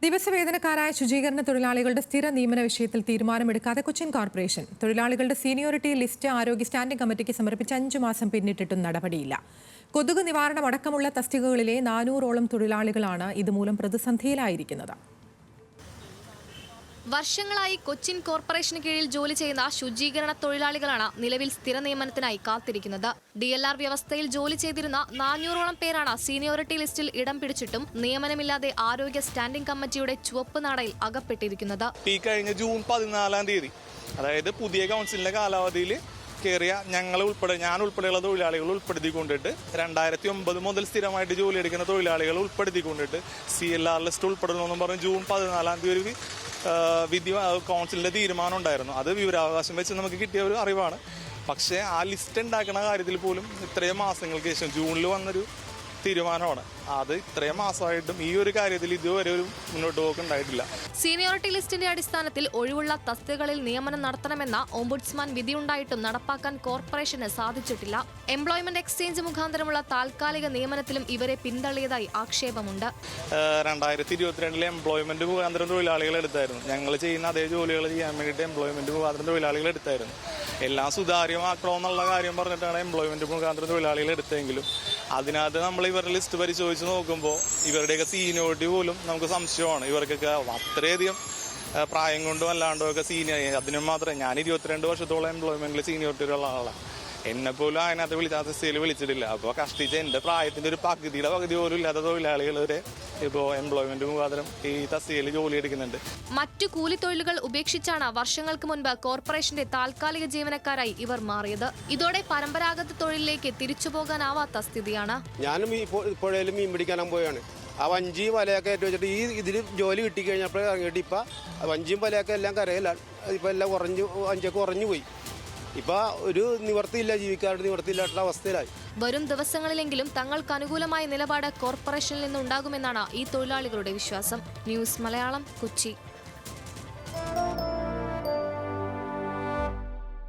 ദിവസവേതനക്കാരായ ശുചീകരണ തൊഴിലാളികളുടെ സ്ഥിര നിയമന വിഷയത്തിൽ തീരുമാനമെടുക്കാതെ കൊച്ചിൻ കോർപ്പറേഷൻ. തൊഴിലാളികളുടെ സീനിയോറിറ്റി ലിസ്റ്റ് ആരോഗ്യ സ്റ്റാൻഡിംഗ് കമ്മിറ്റിക്ക് സമർപ്പിച്ച് 5 മാസം പിന്നിട്ടിട്ടും നടപടിയില്ല. കൊതുക് നിവാരണം അടക്കമുള്ള തസ്തികകളിലെ 400ഓളം തൊഴിലാളികളാണ് ഇതുമൂലം പ്രതിസന്ധിയിലായിരിക്കുന്നത്. വർഷങ്ങളായി കൊച്ചിൻ കോർപ്പറേഷന് കീഴിൽ ജോലി ചെയ്യുന്ന ശുചീകരണ തൊഴിലാളികളാണ് നിലവിൽ സ്ഥിര നിയമനത്തിനായി കാത്തിരിക്കുന്നത്. DLR വ്യവസ്ഥയിൽ ജോലി ചെയ്തിരുന്ന 400ഓളം പേരാണ് സീനിയോറിറ്റി ലിസ്റ്റിൽ ഇടം പിടിച്ചിട്ടും നിയമനമില്ലാതെ ആരോഗ്യ സ്റ്റാൻഡിംഗ് കമ്മിറ്റിയുടെ ചുവപ്പ് നാടയിൽ അകപ്പെട്ടിരിക്കുന്നത്. ഈ കഴിഞ്ഞ ജൂൺ 14-ാം തീയതി, അതായത് പുതിയ കൗൺസിലിന്റെ കാലാവധിയിൽ കയറിയ ഞാൻ ഉൾപ്പെടെയുള്ള തൊഴിലാളികൾ ഉൾപ്പെടുത്തിക്കൊണ്ടിട്ട് 2009 മുതൽ സ്ഥിരമായിട്ട് ജോലി എടുക്കുന്ന തൊഴിലാളികൾ ഉൾപ്പെടുത്തിക്കൊണ്ടിട്ട് CLR ലിസ്റ്റ് ഉൾപ്പെടുന്നു പറഞ്ഞ് ജൂൺ 14-ാം തീയതി വിധി കൗൺസിലിന്റെ തീരുമാനം ഉണ്ടായിരുന്നു. അത് വിവരാവകാശം വെച്ച് നമുക്ക് കിട്ടിയ ഒരു അറിവാണ്. പക്ഷേ ആ ലിസ്റ്റ് ഉണ്ടാക്കുന്ന കാര്യത്തിൽ പോലും ഇത്രയും മാസങ്ങൾക്ക് ശേഷം ജൂണിൽ വന്നൊരു തീരുമാനമാണ്. അത് ഇത്രയും മാസമായിട്ടും ഈ ഒരു കാര്യത്തിൽ ഇതുവരെ ഒരു മുന്നോട്ട് പോക്ക് ഉണ്ടായിട്ടില്ല. സീനിയോറിറ്റി ലിസ്റ്റിന്റെ അടിസ്ഥാനത്തിൽ ഒഴിവുള്ള തസ്തികകളിൽ നിയമനം നടത്തണമെന്ന ഓംബുഡ്സ്മാൻ വിധിയുണ്ടായിട്ടും നടപ്പാക്കാൻ കോർപ്പറേഷന് സാധിച്ചിട്ടില്ല. എംപ്ലോയ്മെന്റ് എക്സ്ചേഞ്ച് മുഖാന്തരമുള്ള താൽക്കാലിക നിയമനത്തിലും ഇവരെ പിന്തള്ളിയതായി ആക്ഷേപമുണ്ട്. 2022 എംപ്ലോയ്മെന്റ് മുഖാന്തരം തൊഴിലാളികൾ എടുത്തായിരുന്നു. ഞങ്ങൾ ചെയ്യുന്ന അതേ ജോലികൾ ചെയ്യാൻ വേണ്ടിയിട്ട് എംപ്ലോയ്മെന്റ് മുഖാന്തരം തൊഴിലാളികൾ എടുത്തായിരുന്നു. എല്ലാം സുതാര്യമാക്കണമെന്നുള്ള കാര്യം പറഞ്ഞിട്ടാണ് എംപ്ലോയ്മെന്റ് മുഖാന്തരം തൊഴിലാളികൾ എടുത്തെങ്കിലും അതിനകത്ത് നമ്മൾ ഇവരുടെ ലിസ്റ്റ് പരിശോധിച്ച് നോക്കുമ്പോൾ ഇവരുടെയൊക്കെ സീനിയോറിറ്റി പോലും നമുക്ക് സംശയമാണ്. ഇവർക്കൊക്കെ അത്രയധികം പ്രായം കൊണ്ടും അല്ലാണ്ടും ഒക്കെ സീനിയർ, അതിനും മാത്രമേ ഞാൻ 22 വർഷത്തോളം എംപ്ലോയ്മെന്റിൽ സീനിയോറിറ്റി ഉള്ള ആളാണ്. എന്നെപ്പോലും അതിനകത്ത് വിളിച്ചിട്ടില്ല. അപ്പോൾ കഷ്ടിച്ച് എൻ്റെ പ്രായത്തിന്റെ ഒരു പകുതി പോലും ഇല്ലാത്ത തൊഴിലാളികൾ വരെ ഇപ്പോൾ എംപ്ലോയ്മെന്റ് മുഖാന്തരം ഈ തസ്തികയിൽ ജോലി എടുക്കുന്നുണ്ട്. മറ്റു കൂലിത്തൊഴിലുകൾ ഉപേക്ഷിച്ചാണ് വർഷങ്ങൾക്ക് മുൻപ് കോർപ്പറേഷന്റെ താൽക്കാലിക ജീവനക്കാരായി ഇവർ മാറിയത്. ഇതോടെ പരമ്പരാഗത തൊഴിലിലേക്ക് തിരിച്ചു പോകാനാവാത്ത സ്ഥിതിയാണ്. ഞാനും പുഴയിൽ മീൻ പിടിക്കാനും പോയാണ്. ആ വഞ്ചിയും വലയൊക്കെ ഏറ്റു വെച്ചിട്ട് ഇതിൽ ജോലി കിട്ടിക്കഴിഞ്ഞപ്പോൾ ഇറങ്ങിയിട്ട് ഇപ്പം വഞ്ചിയും വലയൊക്കെ എല്ലാം കരയിലാണ്. ഇപ്പം എല്ലാം വഞ്ചിയൊക്കെ കുറഞ്ഞു പോയി. ഇപ്പൊ ഒരു നിവർത്തിയില്ല, ജീവിക്കാനുള്ള നിവർത്തിയില്ലാത്ത അവസ്ഥയിലായി. വരും ദിവസങ്ങളിലെങ്കിലും തങ്ങൾക്ക് അനുകൂലമായ നിലപാട് കോർപ്പറേഷനിൽ നിന്നുണ്ടാകുമെന്നാണ് ഈ തൊഴിലാളികളുടെ വിശ്വാസം. ന്യൂസ് മലയാളം, കൊച്ചി.